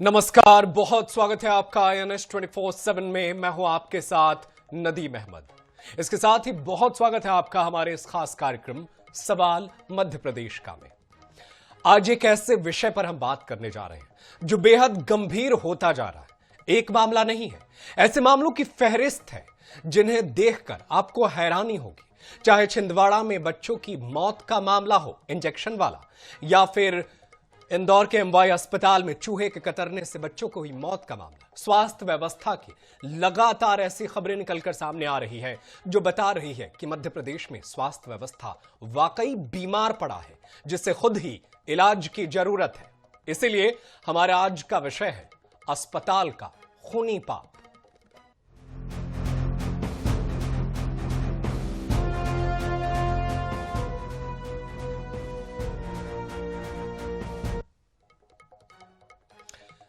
नमस्कार, बहुत स्वागत है आपका IANS 24/7 में। मैं हूं आपके साथ नदीम अहमद। इसके साथ ही बहुत स्वागत है आपका हमारे इस खास कार्यक्रम सवाल मध्य प्रदेश का में। आज एक ऐसे विषय पर हम बात करने जा रहे हैं जो बेहद गंभीर होता जा रहा है। एक मामला नहीं है, ऐसे मामलों की फहरिस्त है जिन्हें देखकर आपको हैरानी होगी। चाहे छिंदवाड़ा में बच्चों की मौत का मामला हो इंजेक्शन वाला, या फिर इंदौर के MY अस्पताल में चूहे के कतरने से बच्चों को हुई मौत का मामला। स्वास्थ्य व्यवस्था की लगातार ऐसी खबरें निकलकर सामने आ रही है जो बता रही है कि मध्य प्रदेश में स्वास्थ्य व्यवस्था वाकई बीमार पड़ा है, जिससे खुद ही इलाज की जरूरत है। इसीलिए हमारा आज का विषय है अस्पताल का खूनी पाप।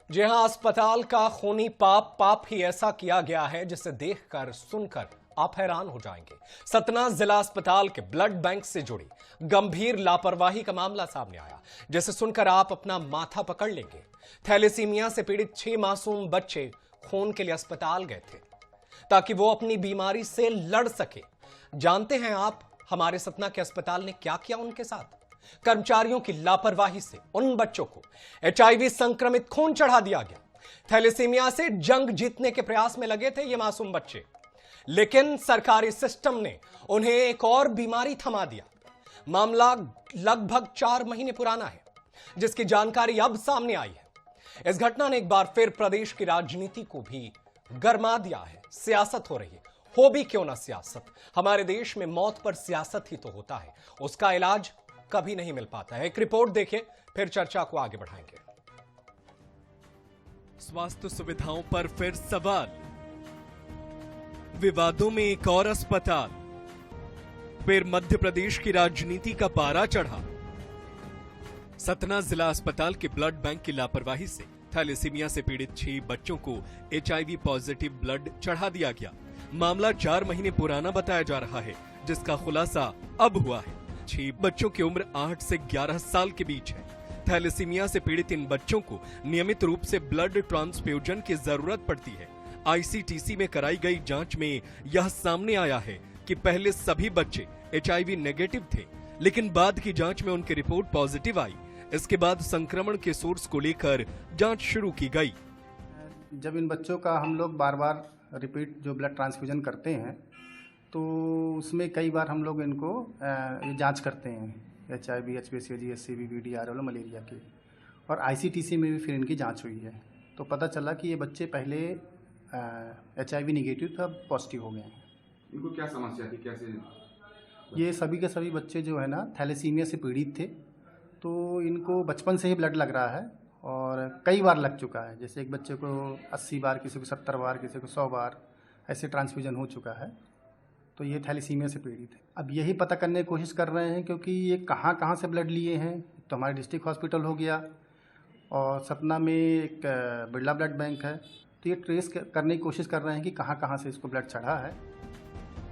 जी हां, अस्पताल का खूनी पाप ही ऐसा किया गया है जिसे देखकर सुनकर आप हैरान हो जाएंगे। सतना जिला अस्पताल के ब्लड बैंक से जुड़ी गंभीर लापरवाही का मामला सामने आया, जिसे सुनकर आप अपना माथा पकड़ लेंगे। थैलेसीमिया से पीड़ित 6 मासूम बच्चे खून के लिए अस्पताल गए थे ताकि वो अपनी बीमारी से लड़ सके। जानते हैं आप हमारे सतना के अस्पताल ने क्या किया उनके साथ? कर्मचारियों की लापरवाही से उन बच्चों को HIV संक्रमित खून चढ़ा दिया गया। थैलेसीमिया से जंग जीतने के प्रयास में लगे थे ये मासूम बच्चे, लेकिन सरकारी सिस्टम ने उन्हें एक और बीमारी थमा दिया। मामला लगभग 4 महीने पुराना है, जिसकी जानकारी अब सामने आई है। इस घटना ने एक बार फिर प्रदेश की राजनीति को भी गरमा दिया है। सियासत हो रही है, हो भी क्यों ना सियासत। हमारे देश में मौत पर सियासत ही तो होता है, उसका इलाज कभी नहीं मिल पाता है। एक रिपोर्ट देखिए, फिर चर्चा को आगे बढ़ाएंगे। स्वास्थ्य सुविधाओं पर फिर सवाल, विवादों में एक और अस्पताल, फिर मध्य प्रदेश की राजनीति का पारा चढ़ा। सतना जिला अस्पताल के ब्लड बैंक की लापरवाही से थैलेसीमिया से पीड़ित 6 बच्चों को HIV पॉजिटिव ब्लड चढ़ा दिया गया। मामला 4 महीने पुराना बताया जा रहा है, जिसका खुलासा अब हुआ है। 6 बच्चों की उम्र 8 से 11 साल के बीच है। थैलेसीमिया से पीड़ित इन बच्चों को नियमित रूप से ब्लड ट्रांसफ्यूजन की जरूरत पड़ती है। ICTC में कराई गई जांच में यह सामने आया है कि पहले सभी बच्चे HIV नेगेटिव थे, लेकिन बाद की जांच में उनकी रिपोर्ट पॉजिटिव आई। इसके बाद संक्रमण के सोर्स को लेकर जांच शुरू की गई। जब इन बच्चों का हम लोग बार बार रिपीट जो ब्लड ट्रांसफ्यूजन करते हैं, तो उसमें कई बार हम लोग इनको जांच करते हैं HIV, HPCG, SCV, VD, malaria की, और ICTC में भी फिर इनकी जांच हुई है। तो पता चला कि ये बच्चे पहले HIV निगेटिव था, पॉजिटिव हो गए हैं। इनको क्या समस्या थी, कैसे? ये सभी के सभी बच्चे जो है ना थैलेसीमिया से पीड़ित थे, तो इनको बचपन से ही ब्लड लग रहा है और कई बार लग चुका है। जैसे एक बच्चे को 80 बार, किसी को 70 बार, किसी को 100 बार ऐसे ट्रांसफ्यूजन हो चुका है। तो ये थैलेसीमिया से पीड़ित है। अब यही पता करने की कोशिश कर रहे हैं क्योंकि ये कहाँ से ब्लड लिए हैं। तो हमारे डिस्ट्रिक्ट हॉस्पिटल हो गया, और सतना में एक बिरला ब्लड बैंक है। तो ये ट्रेस करने की कोशिश कर रहे हैं कि कहाँ से इसको ब्लड चढ़ा है।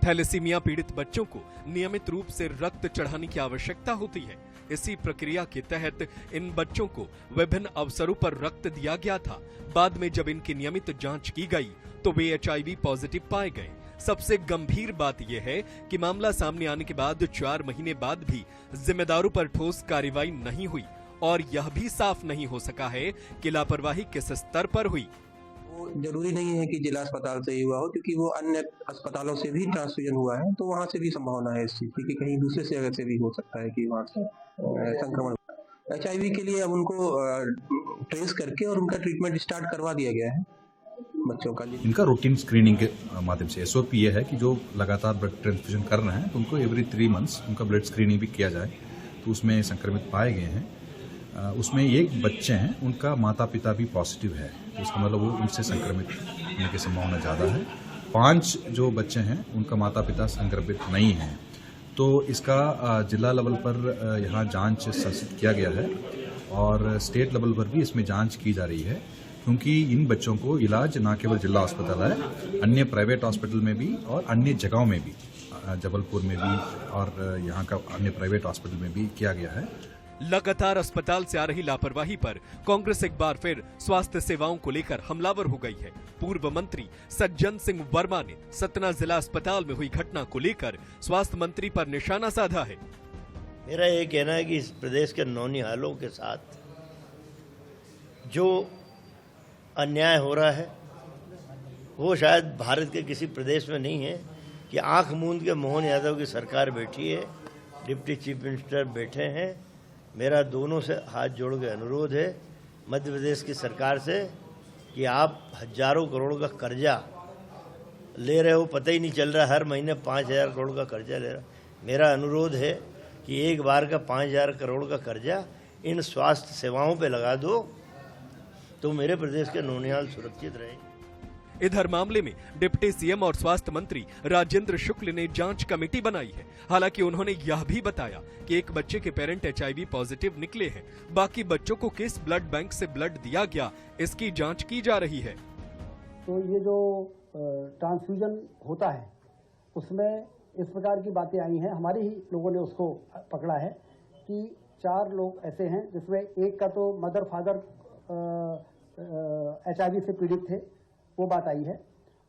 थैलेसीमिया पीड़ित बच्चों को नियमित रूप से रक्त चढ़ाने की आवश्यकता होती है। इसी प्रक्रिया के तहत इन बच्चों को विभिन्न अवसरों पर रक्त दिया गया था। बाद में जब इनकी नियमित जांच की गई तो वे HIV पॉजिटिव पाए गए। सबसे गंभीर बात यह है कि मामला सामने आने के बाद 4 महीने बाद भी जिम्मेदारों पर ठोस कार्रवाई नहीं हुई, और यह भी साफ नहीं हो सका है कि लापरवाही किस स्तर पर हुई। वो जरूरी नहीं है कि जिला अस्पताल से ही हुआ हो, क्योंकि वो अन्य अस्पतालों से भी ट्रांसफ्यूजन हुआ है, तो वहाँ से भी संभावना है इस चीज की कि कहीं दूसरे जगह से भी हो सकता है कि वहाँ से संक्रमण। HIV के लिए अब उनको ट्रेस करके और उनका ट्रीटमेंट स्टार्ट करवा दिया गया है बच्चों का लिए। इनका रूटीन स्क्रीनिंग के माध्यम से SOP ये है कि जो लगातार ब्लड ट्रांसफ्यूजन कर रहे हैं तो उनको एवरी 3 मंथ्स उनका ब्लड स्क्रीनिंग भी किया जाए। तो उसमें संक्रमित पाए गए हैं। उसमें एक बच्चे हैं, उनका माता पिता भी पॉजिटिव है, तो इसका मतलब वो उनसे संक्रमित होने की संभावना ज़्यादा है। 5 जो बच्चे हैं उनका माता पिता संक्रमित नहीं हैं। तो इसका जिला लेवल पर यहाँ जांच संचालित किया गया है, और स्टेट लेवल पर भी इसमें जांच की जा रही है, क्योंकि इन बच्चों को इलाज न केवल जिला अस्पताल है, अन्य प्राइवेट हॉस्पिटल में भी और अन्य जगहों में भी, जबलपुर में भी और यहाँ का अन्य प्राइवेट हॉस्पिटल में भी किया गया है। लगातार अस्पताल से आ रही लापरवाही पर कांग्रेस एक बार फिर स्वास्थ्य सेवाओं को लेकर हमलावर हो गई है। पूर्व मंत्री सज्जन सिंह वर्मा ने सतना जिला अस्पताल में हुई घटना को लेकर स्वास्थ्य मंत्री पर निशाना साधा है। मेरा ये कहना है कि इस प्रदेश के नौनिहालों के साथ जो अन्याय हो रहा है वो शायद भारत के किसी प्रदेश में नहीं है कि आंख मूंद के मोहन यादव की सरकार बैठी है, डिप्टी चीफ मिनिस्टर बैठे हैं। मेरा दोनों से हाथ जोड़ के अनुरोध है मध्य प्रदेश की सरकार से कि आप हजारों करोड़ का कर्जा ले रहे हो, पता ही नहीं चल रहा, हर महीने 5,000 करोड़ का कर्जा ले रहा। मेरा अनुरोध है कि एक बार का 5,000 करोड़ का कर्जा इन स्वास्थ्य सेवाओं पे लगा दो तो मेरे प्रदेश के नौनिहाल सुरक्षित रहेंगे। इधर मामले में डिप्टी सीएम और स्वास्थ्य मंत्री राजेंद्र शुक्ल ने जांच कमेटी बनाई है। हालांकि उन्होंने यह भी बताया कि एक बच्चे के पेरेंट HIV पॉजिटिव निकले हैं, बाकी बच्चों को किस ब्लड बैंक से ब्लड दिया गया इसकी जांच की जा रही है। तो ये जो ट्रांसफ्यूजन होता है उसमें इस प्रकार की बातें आई हैं, हमारे ही लोगों ने उसको पकड़ा है कि 4 लोग ऐसे हैं जिसमें एक का तो मदर फादर HIV से पीड़ित थे, वो बात आई है,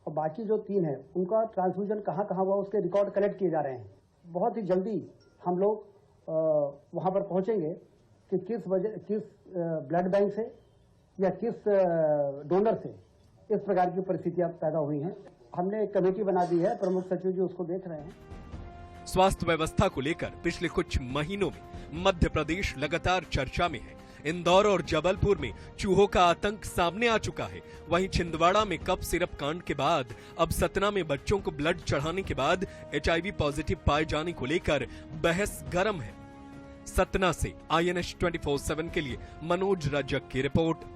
और बाकी जो 3 हैं उनका ट्रांसफ्यूजन कहाँ हुआ उसके रिकॉर्ड कलेक्ट किए जा रहे हैं। बहुत ही जल्दी हम लोग वहाँ पर पहुँचेंगे कि किस ब्लड बैंक से या किस डोनर से इस प्रकार की परिस्थितियां पैदा हुई हैं। हमने एक कमेटी बना दी है, प्रमुख सचिव जी उसको देख रहे हैं। स्वास्थ्य व्यवस्था को लेकर पिछले कुछ महीनों में मध्य प्रदेश लगातार चर्चा में है। इंदौर और जबलपुर में चूहों का आतंक सामने आ चुका है। वहीं छिंदवाड़ा में कप सिरप कांड के बाद अब सतना में बच्चों को ब्लड चढ़ाने के बाद HIV पॉजिटिव पाए जाने को लेकर बहस गर्म है। सतना से INS 24/7 के लिए मनोज रजक की रिपोर्ट।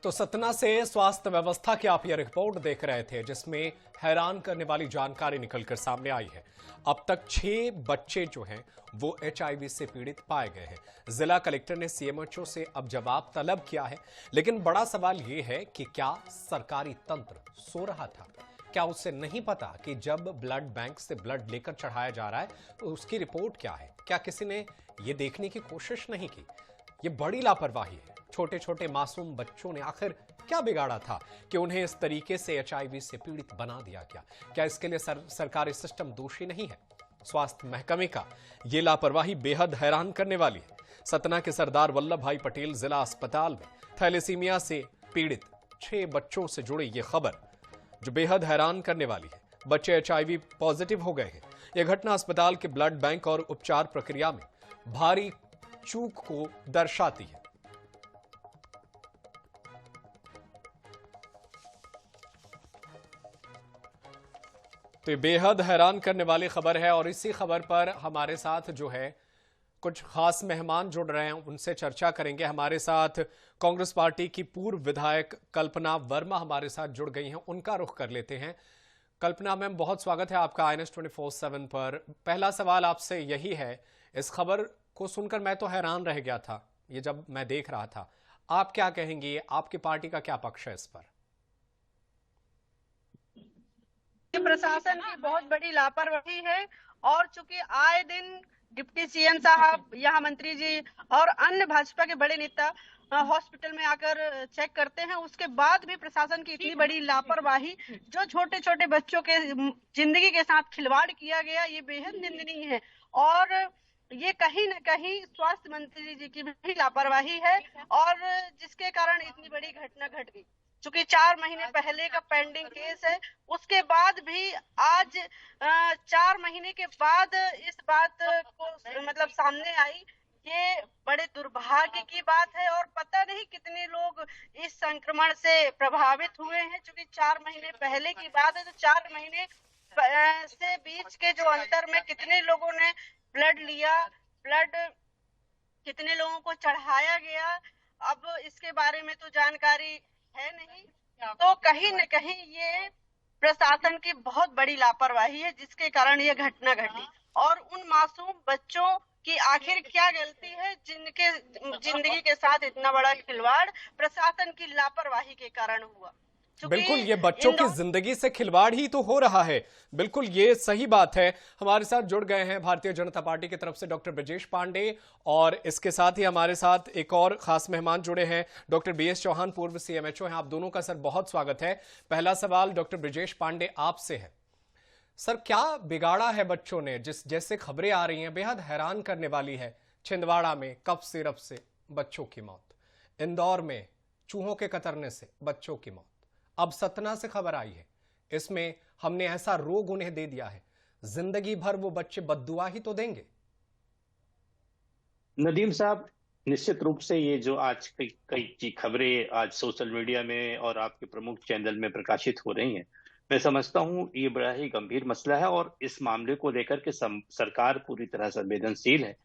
तो सतना से स्वास्थ्य व्यवस्था की आप ये रिपोर्ट देख रहे थे, जिसमें हैरान करने वाली जानकारी निकलकर सामने आई है। अब तक 6 बच्चे जो हैं वो HIV से पीड़ित पाए गए हैं। जिला कलेक्टर ने CMHO से अब जवाब तलब किया है, लेकिन बड़ा सवाल ये है कि क्या सरकारी तंत्र सो रहा था? क्या उसे नहीं पता कि जब ब्लड बैंक से ब्लड लेकर चढ़ाया जा रहा है तो उसकी रिपोर्ट क्या है? क्या किसी ने ये देखने की कोशिश नहीं की? ये बड़ी लापरवाही है। छोटे छोटे मासूम बच्चों ने आखिर क्या बिगाड़ा था कि उन्हें इस तरीके से HIV से पीड़ित बना दिया गया? क्या इसके लिए सरकारी सिस्टम दोषी नहीं है? स्वास्थ्य महकमे का ये लापरवाही बेहद हैरान करने वाली है। सतना के सरदार वल्लभ भाई पटेल जिला अस्पताल में थैलेसीमिया से पीड़ित 6 बच्चों से जुड़ी ये खबर जो बेहद हैरान करने वाली है। बच्चे HIV पॉजिटिव हो गए हैं। यह घटना अस्पताल के ब्लड बैंक और उपचार प्रक्रिया में भारी चूक को दर्शाती है। तो ये बेहद हैरान करने वाली खबर है और इसी खबर पर हमारे साथ जो है कुछ खास मेहमान जुड़ रहे हैं, उनसे चर्चा करेंगे। हमारे साथ कांग्रेस पार्टी की पूर्व विधायक कल्पना वर्मा हमारे साथ जुड़ गई हैं, उनका रुख कर लेते हैं। कल्पना मैम, बहुत स्वागत है आपका INS 24/7 पर। पहला सवाल आपसे यही है, इस खबर को सुनकर मैं तो हैरान रह गया था, ये जब मैं देख रहा था। आप क्या कहेंगे, आपकी पार्टी का क्या पक्ष है इस पर? प्रशासन की बहुत बड़ी लापरवाही है और चूंकि आए दिन डिप्टी CM साहब, यहाँ मंत्री जी और अन्य भाजपा के बड़े नेता हॉस्पिटल में आकर चेक करते हैं, उसके बाद भी प्रशासन की इतनी बड़ी लापरवाही, जो छोटे छोटे बच्चों के जिंदगी के साथ खिलवाड़ किया गया, ये बेहद निंदनीय है। और ये कहीं न कहीं स्वास्थ्य मंत्री जी की भी लापरवाही है और जिसके कारण इतनी बड़ी घटना घट गई। चूंकि 4 महीने पहले का पेंडिंग केस है, उसके बाद भी आज 4 महीने के बाद इस बात को मतलब सामने आई, ये बड़े दुर्भाग्य की बात है। और पता नहीं कितने लोग इस संक्रमण से प्रभावित हुए हैं। चूंकि 4 महीने पहले की बात है, तो 4 महीने से बीच के जो अंतर में कितने लोगों ने ब्लड लिया, ब्लड कितने लोगों को चढ़ाया गया, अब इसके बारे में तो जानकारी है नहीं। तो कहीं न कहीं ये प्रशासन की बहुत बड़ी लापरवाही है, जिसके कारण ये घटना घटी। और उन मासूम बच्चों की आखिर क्या गलती है जिनके जिंदगी के साथ इतना बड़ा खिलवाड़ प्रशासन की लापरवाही के कारण हुआ? चूंकि बिल्कुल, ये बच्चों की जिंदगी से खिलवाड़ ही तो हो रहा है। बिल्कुल, ये सही बात है। हमारे साथ जुड़ गए हैं भारतीय जनता पार्टी की तरफ से डॉक्टर ब्रजेश पांडे, और इसके साथ ही हमारे साथ एक और खास मेहमान जुड़े हैं, डॉक्टर बीएस चौहान, पूर्व सीएमएचओ हैं। आप दोनों का सर बहुत स्वागत है। पहला सवाल डॉक्टर ब्रजेश पांडे आपसे है। सर, क्या बिगाड़ा है बच्चों ने? जैसे खबरें आ रही हैं बेहद हैरान करने वाली है। छिंदवाड़ा में कफ सिरप से बच्चों की मौत, इंदौर में चूहों के कतरने से बच्चों की मौत, अब सतना से खबर आई है। इसमें हमने ऐसा रोग उन्हें दे दिया है, जिंदगी भर वो बच्चे बद्दुआ ही तो देंगे। नदीम साहब, निश्चित रूप से ये जो आज कई खबरें आज सोशल मीडिया में और आपके प्रमुख चैनल में प्रकाशित हो रही हैं, मैं समझता हूं ये बड़ा ही गंभीर मसला है और इस मामले को लेकर के सरकार पूरी तरह संवेदनशील है।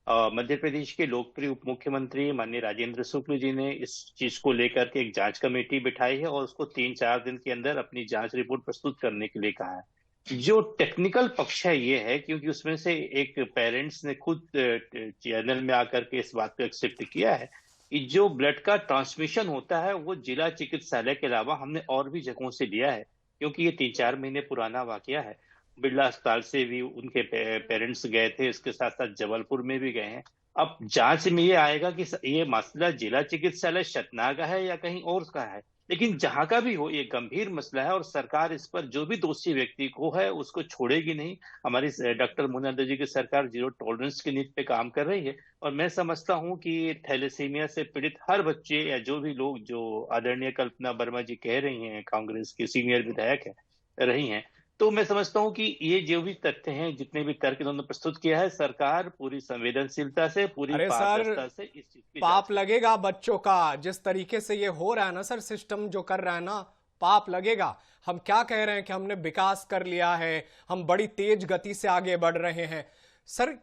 मध्य प्रदेश के लोकप्रिय उप मुख्यमंत्री माननीय राजेंद्र शुक्ल जी ने इस चीज को लेकर के एक जांच कमेटी बिठाई है और उसको 3-4 दिन के अंदर अपनी जांच रिपोर्ट प्रस्तुत करने के लिए कहा है। जो टेक्निकल पक्ष है ये है, क्योंकि उसमें से एक पेरेंट्स ने खुद चैनल में आकर के इस बात को एक्सेप्ट किया है कि जो ब्लड का ट्रांसमिशन होता है वो जिला चिकित्सालय के अलावा हमने और भी जगहों से लिया है, क्योंकि ये 3-4 महीने पुराना वाकया है। बिरला अस्पताल से भी उनके पेरेंट्स गए थे, इसके साथ साथ जबलपुर में भी गए हैं। अब जांच में ये आएगा कि ये मसला जिला चिकित्सालय सतना का है या कहीं और का है, लेकिन जहां का भी हो ये गंभीर मसला है और सरकार इस पर जो भी दोषी व्यक्ति को है उसको छोड़ेगी नहीं। हमारी डॉक्टर मोहन जी की सरकार जीरो टॉलरेंस की नीति पे काम कर रही है और मैं समझता हूं कि थैलेसीमिया से पीड़ित हर बच्चे या जो भी लोग, जो आदरणीय कल्पना वर्मा जी कह रही हैं, कांग्रेस की सीनियर विधायक है रही हैं, तो मैं समझता हूं कि ये जो भी तथ्य हैं, जितने भी तर्क इन्होंने प्रस्तुत किया है, सरकार पूरी संवेदनशीलता से, पूरी पारदर्शिता से इस चीज की पाप लगेगा बच्चों का। जिस तरीके से ये हो रहा है ना सर, सिस्टम जो कर रहा है ना, पाप लगेगा। हम क्या कह रहे हैं कि हमने विकास कर लिया है, हम बड़ी तेज गति से आगे बढ़ रहे हैं। सर,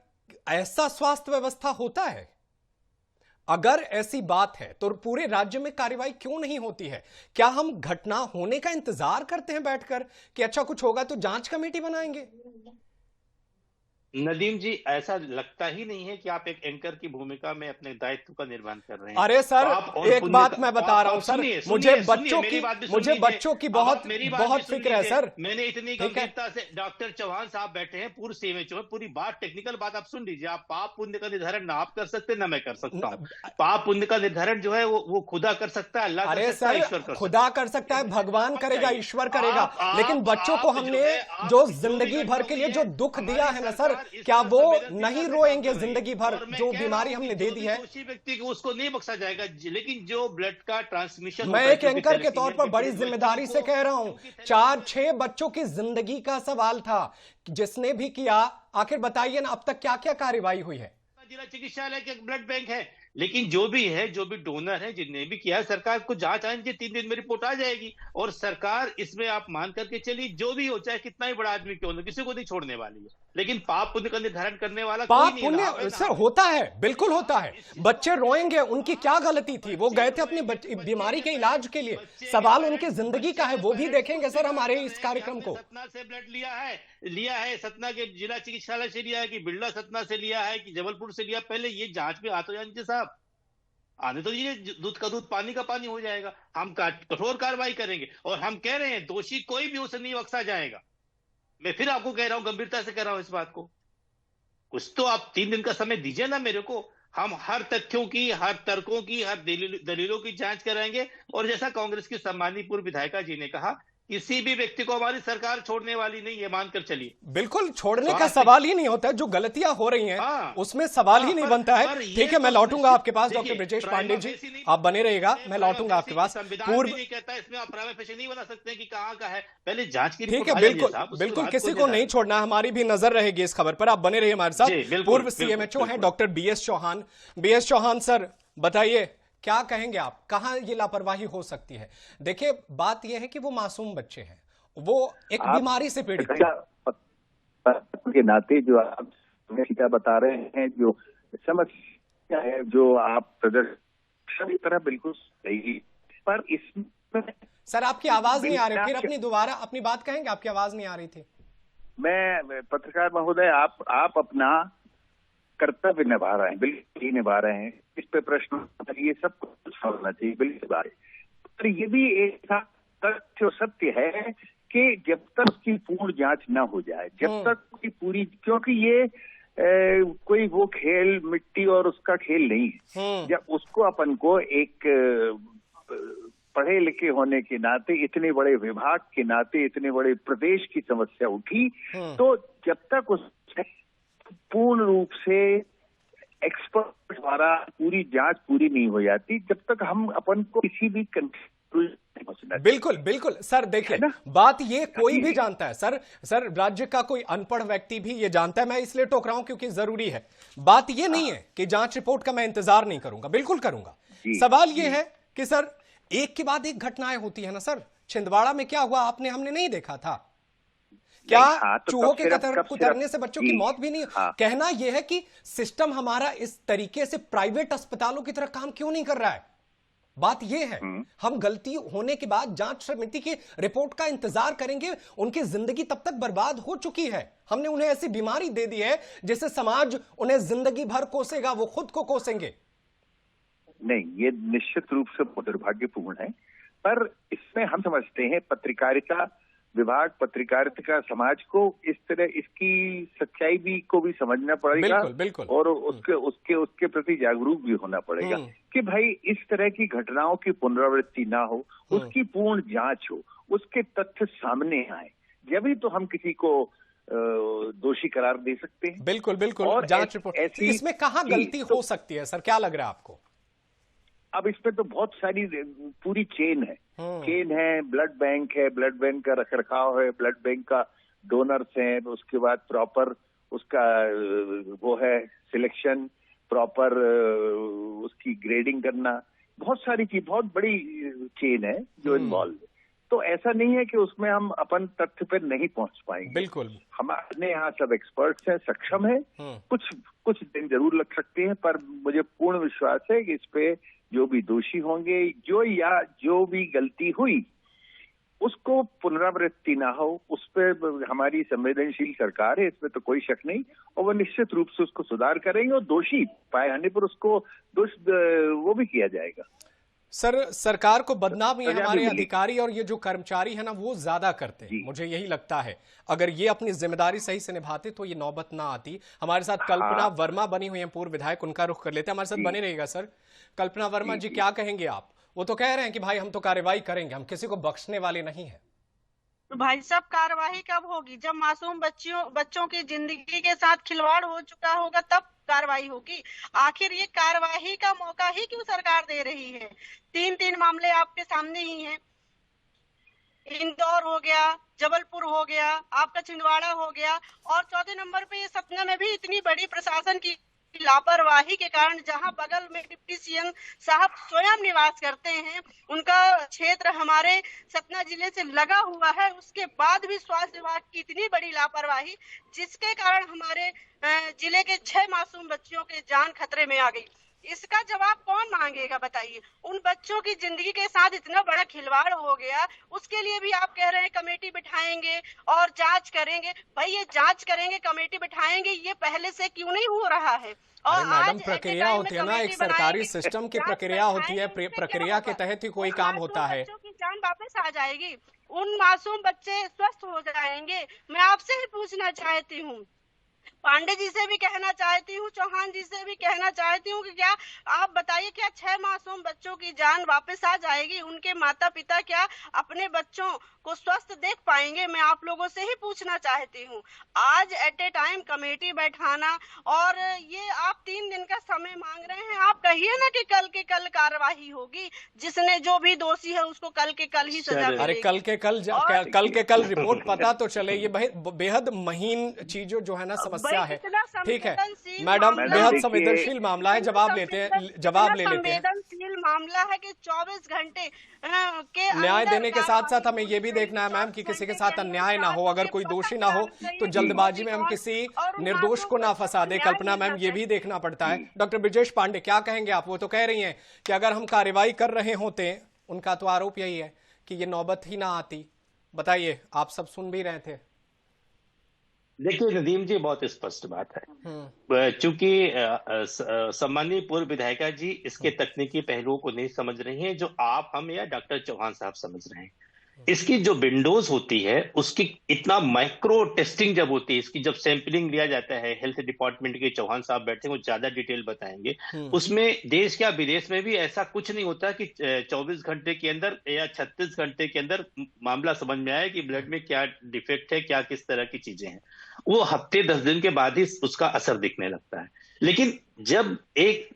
ऐसा स्वास्थ्य व्यवस्था होता है? अगर ऐसी बात है तो पूरे राज्य में कार्रवाई क्यों नहीं होती है? क्या हम घटना होने का इंतजार करते हैं बैठकर कि अच्छा कुछ होगा तो जांच कमेटी बनाएंगे? नदीम जी, ऐसा लगता ही नहीं है कि आप एक एंकर की भूमिका में अपने दायित्व का निर्वहन कर रहे हैं। अरे सर, एक बात मैं बता रहा हूं सर, मुझे बच्चों की बहुत फिक्र है सर। मैंने इतनी गंभीरता से, डॉक्टर चौहान साहब बैठे हैं, पूर्व सीएमएचओ, पूरी बात टेक्निकल बात आप सुन लीजिए। आप पाप पुण्य का निर्धारण ना आप कर सकते ना मैं कर सकता हूँ। पाप पुण्य का निर्धारण जो है वो खुदा कर सकता है, अल्लाह कर सकता है, ईश्वर कर सकता है। खुदा कर सकता है, भगवान करेगा, ईश्वर करेगा, लेकिन बच्चों को हमने जो जिंदगी भर के लिए जो दुख दिया है ना सर, क्या वो नहीं रोएंगे जिंदगी भर? जो बीमारी हमने दे दी है, दोषी व्यक्ति को उसको नहीं बख्शा जाएगा, लेकिन जो ब्लड का ट्रांसमिशन, मैं एक एंकर के तौर पर बड़ी जिम्मेदारी से कह रहा हूं, 4-6 बच्चों की जिंदगी का सवाल था। जिसने भी किया, आखिर बताइए ना, अब तक क्या क्या कार्रवाई हुई है? जिला चिकित्सालय के ब्लड बैंक है, लेकिन जो भी है, जो भी डोनर है, जिनने भी किया, सरकार को जांच आएंगे, 3 दिन में रिपोर्ट आ जाएगी और सरकार इसमें आप मान करके चलिए, जो भी हो, चाहे कितना ही बड़ा आदमी क्यों ना, किसी को नहीं छोड़ने वाली है। लेकिन पाप पुण्य का निर्धारण करने वाला पाप पुण्य सर होता है, बिल्कुल होता है। बच्चे रोएंगे, उनकी क्या गलती थी? वो गए थे अपनी बीमारी के इलाज के लिए। सवाल उनकी जिंदगी का है, वो भी देखेंगे सर हमारे इस कार्यक्रम को। सतना से ब्लड लिया है, सतना के जिला चिकित्सालय से लिया है कि बिरला सतना से लिया है कि जबलपुर से लिया, पहले ये जांच में आ तो जाए साहब, आने तो ये दूध का दूध पानी का पानी हो जाएगा। हम कठोर कार्रवाई करेंगे और हम कह रहे हैं दोषी कोई भी उसे नहीं बख्शा जाएगा। मैं फिर आपको कह रहा हूं, गंभीरता से कह रहा हूं इस बात को। कुछ तो आप 3 दिन का समय दीजिए ना मेरे को। हम हर तथ्यों की, हर तर्कों की, हर दलीलों की जांच कराएंगे और जैसा कांग्रेस की सम्मानीय पूर्व विधायिका जी ने कहा, किसी भी व्यक्ति को हमारी सरकार छोड़ने वाली नहीं, ये मानकर चलिए। बिल्कुल, छोड़ने का सवाल ही नहीं होता है। जो गलतियां हो रही हैं उसमें सवाल ही नहीं बनता है। ठीक है, मैं लौटूंगा आपके पास डॉक्टर ब्रजेश पांडे जी, आप बने रहिएगा, मैं लौटूंगा आपके पास। पूर्व नहीं कहता इसमें आप प्राइवेट पेशेंट नहीं बना सकते कि कहां का है, पहले जांच की ठीक है, बिल्कुल किसी को नहीं छोड़ना, हमारी भी नजर रहेगी इस खबर पर। आप बने रहिए हमारे साथ। पूर्व सीएमएचओ हैं doctor BS Chauhan. BS Chauhan sir, बताइए क्या कहेंगे आप, कहां ये लापरवाही हो सकती है? देखिए, बात यह है कि वो मासूम बच्चे हैं, वो एक बीमारी से पीड़ित के नाते जो आप बता रहे हैं, जो समस्या है, जो आप प्रदर्शन की तरह बिल्कुल सही, पर इसमें सर आपकी आवाज नहीं आ रही, फिर अपनी बात कहेंगे, आपकी आवाज नहीं आ रही थी। मैं पत्रकार महोदय, आप अपना कर्तव्य निभा रहे हैं, बिल्कुल ही निभा रहे हैं। इस पे प्रश्न ये सब कुछ होना चाहिए, बिल्कुल बात। पर ये भी एक था तथ्य सत्य है कि जब तक उसकी पूर्ण जांच न हो जाए, जब तक उसकी पूरी, क्योंकि ये कोई वो खेल मिट्टी और उसका खेल नहीं है। जब उसको अपन को एक पढ़े लिखे होने के नाते, इतने बड़े विभाग के नाते, इतने बड़े प्रदेश की समस्या उठी, तो जब तक उस पूर्ण रूप से एक्सपर्ट द्वारा पूरी जांच पूरी नहीं हो जाती, जब तक हम अपन को किसी भी बिल्कुल बिल्कुल सर, देखिए बात ये कोई भी जानता है सर, राज्य का कोई अनपढ़ व्यक्ति भी ये जानता है। मैं इसलिए टोक रहा हूं क्योंकि जरूरी है। बात ये नहीं है कि जांच रिपोर्ट का मैं इंतजार नहीं करूंगा, बिल्कुल करूंगा। सवाल ये है कि सर एक के बाद एक घटनाएं होती है ना सर। छिंदवाड़ा में क्या हुआ आपने हमने नहीं देखा था क्या? चूहों के कुतरने से बच्चों की मौत भी नहीं। कहना यह है कि सिस्टम हमारा इस तरीके से प्राइवेट अस्पतालों की तरह काम क्यों नहीं कर रहा है। बात यह है, हम गलती होने के बाद जांच समिति की रिपोर्ट का इंतजार करेंगे। उनकी जिंदगी तब तक बर्बाद हो चुकी है। हमने उन्हें ऐसी बीमारी दे दी है जिससे समाज उन्हें जिंदगी भर कोसेगा, वो खुद को कोसेंगे। नहीं, ये निश्चित रूप से दुर्भाग्यपूर्ण है, पर इसमें हम समझते हैं पत्रकारिता विभाग, पत्रकारिता का समाज को इस तरह इसकी सच्चाई भी को भी समझना पड़ेगा। बिल्कुल, बिल्कुल। और उसके प्रति जागरूक भी होना पड़ेगा कि भाई इस तरह की घटनाओं की पुनरावृत्ति ना हो, उसकी पूर्ण जांच हो, उसके तथ्य सामने आए, जब तो हम किसी को दोषी करार दे सकते हैं। बिल्कुल बिल्कुल। और जांच रिपोर्ट इसमें कहां गलती हो सकती है सर, क्या लग रहा है आपको? अब इसमें तो बहुत सारी पूरी चेन है। ब्लड बैंक है, ब्लड बैंक का रखरखाव है, ब्लड बैंक का डोनर्स हैं, उसके बाद प्रॉपर उसका वो है सिलेक्शन, प्रॉपर उसकी ग्रेडिंग करना, बहुत सारी चीज, बहुत बड़ी चेन है जो इन्वॉल्व है। तो ऐसा नहीं है कि उसमें हम अपन तथ्य पर नहीं पहुंच पाएंगे। बिल्कुल, हमारे यहाँ सब एक्सपर्ट्स हैं, सक्षम है। कुछ दिन जरूर लग सकते हैं, पर मुझे पूर्ण विश्वास है कि इस पे जो भी दोषी होंगे, जो भी गलती हुई, उसको पुनरावृत्ति ना हो, उस पर हमारी संवेदनशील सरकार है, इसमें तो कोई शक नहीं। और वो निश्चित रूप से उसको सुधार करेंगे और दोषी पाए जाने पर उसको वो भी किया जाएगा। सर सरकार को बदनामी हमारे अधिकारी और ये जो कर्मचारी है ना वो ज्यादा करते हैं, मुझे यही लगता है। अगर ये अपनी जिम्मेदारी सही से निभाते तो ये नौबत ना आती। हमारे साथ कल्पना वर्मा बनी हुई है, पूर्व विधायक, उनका रुख कर लेते हैं। हमारे साथ बने रहिएगा सर। कल्पना वर्मा जी, क्या कहेंगे आप? वो तो कह रहे हैं कि भाई हम तो कार्रवाई करेंगे, हम किसी को बख्शने वाले नहीं है। तो भाई साहब कार्रवाई कब होगी? जब मासूम बच्चों की जिंदगी के साथ खिलवाड़ हो चुका होगा तब कार्रवाई होगी। आखिर ये कार्रवाई का मौका ही क्यों सरकार दे रही है? 3 मामले आपके सामने ही हैं। इंदौर हो गया, जबलपुर हो गया, आपका छिंदवाड़ा हो गया, और चौथे नंबर पे ये सतना में भी इतनी बड़ी प्रशासन की लापरवाही के कारण, जहां बगल में डिप्टी सीएम साहब स्वयं निवास करते हैं, उनका क्षेत्र हमारे सतना जिले से लगा हुआ है, उसके बाद भी स्वास्थ्य विभाग की इतनी बड़ी लापरवाही, जिसके कारण हमारे जिले के 6 मासूम बच्चियों की जान खतरे में आ गई। इसका जवाब कौन मांगेगा बताइए? उन बच्चों की जिंदगी के साथ इतना बड़ा खिलवाड़ हो गया, उसके लिए भी आप कह रहे हैं कमेटी बिठाएंगे और जांच करेंगे। भाई ये जांच करेंगे, कमेटी बिठाएंगे, ये पहले से क्यों नहीं हो रहा है? और मैडम प्रक्रिया होती है ना, एक सरकारी सिस्टम की प्रक्रिया होती है, प्रक्रिया के तहत ही कोई काम होता है। बच्चों की जान वापस आ जाएगी, उन मासूम बच्चे स्वस्थ हो जाएंगे। मैं आपसे ही पूछना चाहती हूँ, पांडे जी से भी कहना चाहती हूँ, चौहान जी से भी कहना चाहती हूँ कि क्या आप बताइए, क्या 6 मासूम बच्चों की जान वापस आ जाएगी? उनके माता पिता क्या अपने बच्चों को स्वस्थ देख पाएंगे? मैं आप लोगों से ही पूछना चाहती हूँ। आज एट ए टाइम कमेटी बैठाना, और ये आप 3 दिन का समय मांग रहे हैं। आप कहिए ना कि कल के कल कार्रवाई होगी, जिसने जो भी दोषी है उसको कल के कल ही सजा मिलेगी। अरे कल के कल रिपोर्ट पता तो चले। ये बेहद महीन चीजों जो है ना समस्या है। ठीक है मैडम, बेहद संवेदनशील मामला है, जवाब ले लेते हैं। संवेदनशील मामला है कि 24 घंटे के न्याय देने के साथ साथ हमें ये भी देखना है मैम कि किसी के साथ अन्याय ना हो। अगर कोई दोषी ना हो तो जल्दबाजी में हम किसी निर्दोष को ना फंसा दे। कल्पना मैम, ये भी देखना पड़ता है। डॉक्टर ब्रिजेश पांडे, क्या कहेंगे आप? वो तो कह रही हैं कि अगर हम कार्रवाई कर रहे होते, उनका तो आरोप यही है कि ये नौबत ही ना आती। बताइए, आप सब सुन भी रहे थे। देखिए नदीम जी, बहुत स्पष्ट बात है। चूंकि सम्मानीय पूर्व विधायिका जी इसके तकनीकी पहलुओं को नहीं समझ रही हैं, जो आप, हम या डॉक्टर चौहान साहब समझ रहे हैं। इसकी जो विंडोज होती है उसकी इतना माइक्रो टेस्टिंग जब होती है, इसकी जब सैंपलिंग लिया जाता है, हेल्थ डिपार्टमेंट के चौहान साहब बैठे हैं, वो ज्यादा डिटेल बताएंगे। उसमें देश या विदेश में भी ऐसा कुछ नहीं होता कि 24 घंटे के अंदर या 36 घंटे के अंदर मामला समझ में आया कि ब्लड में क्या डिफेक्ट है, क्या किस तरह की चीजें हैं। वो हफ्ते 10 दिन के बाद ही उसका असर दिखने लगता है। लेकिन जब एक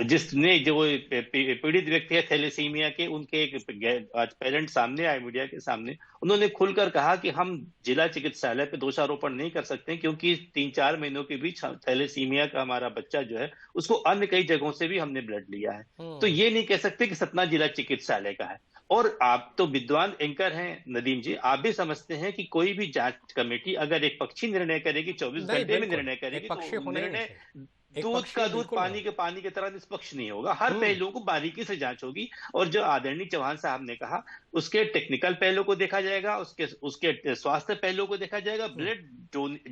जिसने जो पीड़ित व्यक्ति है थैलेसीमिया के, उनके एक आज पेरेंट सामने आए मीडिया के सामने, उन्होंने खुलकर कहा कि हम जिला चिकित्सालय पे दोषारोपण नहीं कर सकते क्योंकि 3-4 महीनों के बीच थैलेसीमिया का हमारा बच्चा जो है उसको अन्य कई जगहों से भी हमने ब्लड लिया है, तो ये नहीं कह सकते कि सतना जिला चिकित्सालय का है। और आप तो विद्वान एंकर हैं नदीम जी, आप भी समझते हैं कि कोई भी जांच कमेटी अगर एक पक्षी निर्णय करेगी, 24 घंटे में निर्णय करेगी, तो निर्णय दूध का दूध पानी की तरह निष्पक्ष नहीं होगा। हर पहलू को बारीकी से जांच होगी। और जो आदरणीय चौहान साहब ने कहा, उसके टेक्निकल पहलू को देखा जाएगा, उसके स्वास्थ्य पहलू को देखा जाएगा। ब्लड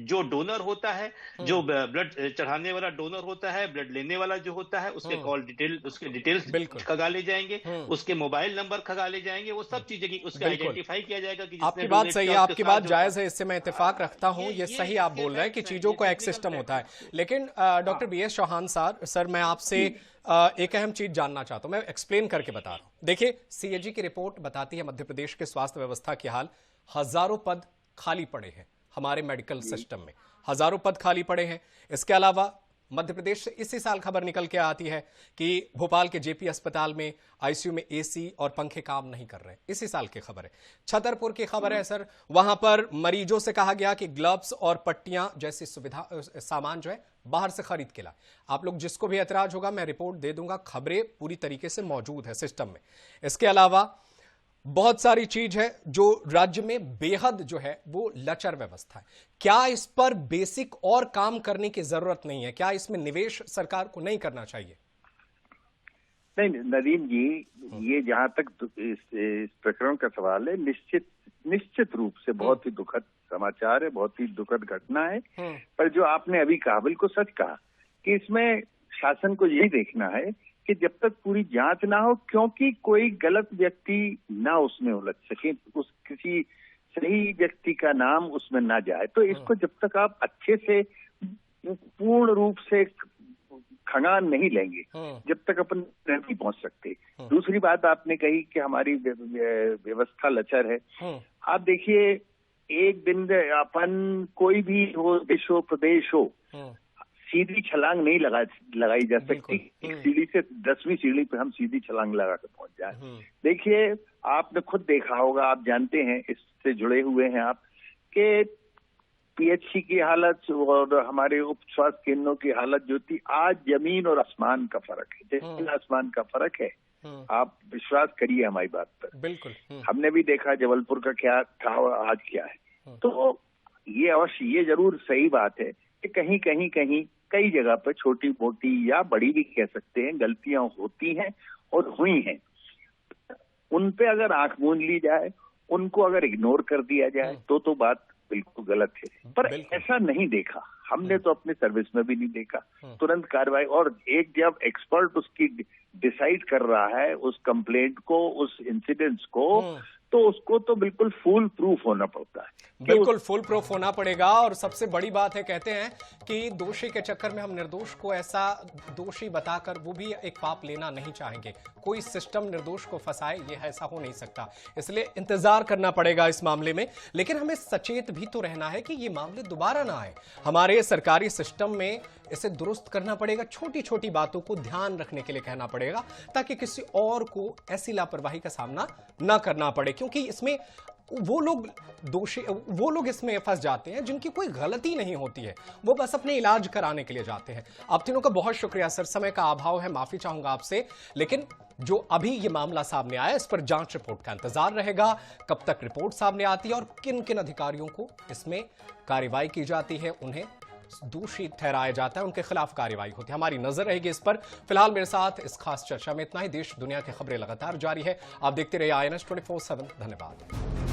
जो डोनर होता है, जो ब्लड चढ़ाने वाला डोनर होता है, ब्लड लेने वाला जो होता है, उसके कॉल डिटेल, उसके डिटेल्स खगाले जाएंगे, उसके मोबाइल नंबर खगाले जाएंगे, वो सब चीजें की उसका आइडेंटिफाई किया जाएगा कि आपकी बात सही है, आपकी बात जायज है, इससे मैं इत्तेफाक रखता हूं। ये सही आप बोल रहे हैं कि चीजों का एक सिस्टम होता है। लेकिन डॉक्टर BS चौहान सर मैं आपसे एक अहम चीज जानना चाहता हूं, मैं एक्सप्लेन करके बता रहा हूं। देखिए, CAG की रिपोर्ट बताती है मध्य प्रदेश के स्वास्थ्य व्यवस्था की हाल, हजारों पद खाली पड़े हैं हमारे मेडिकल सिस्टम में, हजारों पद खाली पड़े हैं। इसके अलावा मध्य प्रदेश से इसी साल खबर निकल के आती है कि भोपाल के JP अस्पताल में ICU में AC और पंखे काम नहीं कर रहे, इसी साल की खबर है। छतरपुर की खबर है सर, वहां पर मरीजों से कहा गया कि ग्लव्स और पट्टियां जैसी सुविधा सामान जो है बाहर से खरीद के लाए। आप लोग जिसको भी ऐतराज होगा मैं रिपोर्ट दे दूंगा, खबरें पूरी तरीके से मौजूद है सिस्टम में। इसके अलावा बहुत सारी चीज है जो राज्य में बेहद जो है वो लचर व्यवस्था है। क्या इस पर बेसिक और काम करने की जरूरत नहीं है? क्या इसमें निवेश सरकार को नहीं करना चाहिए? नहीं नदीम जी, ये जहां तक इस प्रकरण का सवाल है, निश्चित रूप से बहुत ही दुखद समाचार है, बहुत ही दुखद घटना है। पर जो आपने अभी कहा बिल्कुल सच कहा कि इसमें शासन को यही देखना है कि जब तक पूरी जांच ना हो, क्योंकि कोई गलत व्यक्ति ना उसमें उलझ सके, उस किसी सही व्यक्ति का नाम उसमें ना जाए, तो इसको जब तक आप अच्छे से पूर्ण रूप से खंगान नहीं लेंगे, जब तक अपन नहीं पहुंच सकते। दूसरी बात आपने कही कि हमारी व्यवस्था लचर है। आप देखिए, एक दिन अपन कोई भी हो, देश हो, प्रदेश हो, सीधी छलांग नहीं लगाई जा सकती। एक सीढ़ी से 10वीं सीढ़ी पे हम सीधी छलांग लगा कर पहुंच जाए। देखिए, आपने खुद देखा होगा, आप जानते हैं, इससे जुड़े हुए हैं आप, कि PHC की हालत और हमारे उप स्वास्थ्य केंद्रों की हालत जो थी, आज जमीन और आसमान का फर्क है, जमीन आसमान का फर्क है। आप विश्वास करिए हमारी बात पर। बिल्कुल। हमने भी देखा जबलपुर का क्या था और आज क्या है। तो ये अवश्य, ये जरूर सही बात है कि कहीं कई जगह पर छोटी मोटी या बड़ी भी कह सकते हैं गलतियां होती हैं और हुई हैं। उन पे अगर आंख मूंद ली जाए, उनको अगर इग्नोर कर दिया जाए तो बात बिल्कुल गलत है। पर ऐसा नहीं देखा हमने, तो अपने सर्विस में भी नहीं देखा। तुरंत कार्रवाई, और एक जब एक्सपर्ट उसकी डिसाइड कर रहा है उस कंप्लेंट को, उस इंसिडेंट्स को, तो उसको तो बिल्कुल फुल प्रूफ होना पड़ता है। बिल्कुल फुल प्रूफ होना पड़ेगा। और सबसे बड़ी बात है, कहते हैं कि दोषी के चक्कर में हम निर्दोष को ऐसा दोषी बताकर वो भी एक पाप लेना नहीं चाहेंगे। कोई सिस्टम निर्दोष को फंसाए, ये ऐसा हो नहीं सकता। इसलिए इंतजार करना पड़ेगा इस मामले में। लेकिन हमें सचेत भी तो रहना है कि ये मामले दोबारा ना आए। हमारे सरकारी सिस्टम में इसे दुरुस्त करना पड़ेगा। छोटी छोटी बातों को ध्यान रखने के लिए कहना पड़ेगा, ताकि किसी और को ऐसी लापरवाही का सामना ना करना पड़े। क्योंकि इसमें वो लोग इसमें फंस जाते हैं जिनकी कोई गलती नहीं होती है, वो बस अपने इलाज कराने के लिए जाते हैं। आप तीनों का बहुत शुक्रिया सर, समय का अभाव है, माफी चाहूंगा आपसे। लेकिन जो अभी ये मामला सामने आया, इस पर जांच रिपोर्ट का इंतजार रहेगा, कब तक रिपोर्ट सामने आती है और किन किन अधिकारियों को इसमें कार्रवाई की जाती है, उन्हें दोषी ठहराया जाता है, उनके खिलाफ कार्रवाई होती है। हमारी नजर रहेगी इस पर। फिलहाल मेरे साथ इस खास चर्चा में इतना ही। देश दुनिया की खबरें लगातार जारी है। आप देखते रहिए INS 24/7। धन्यवाद।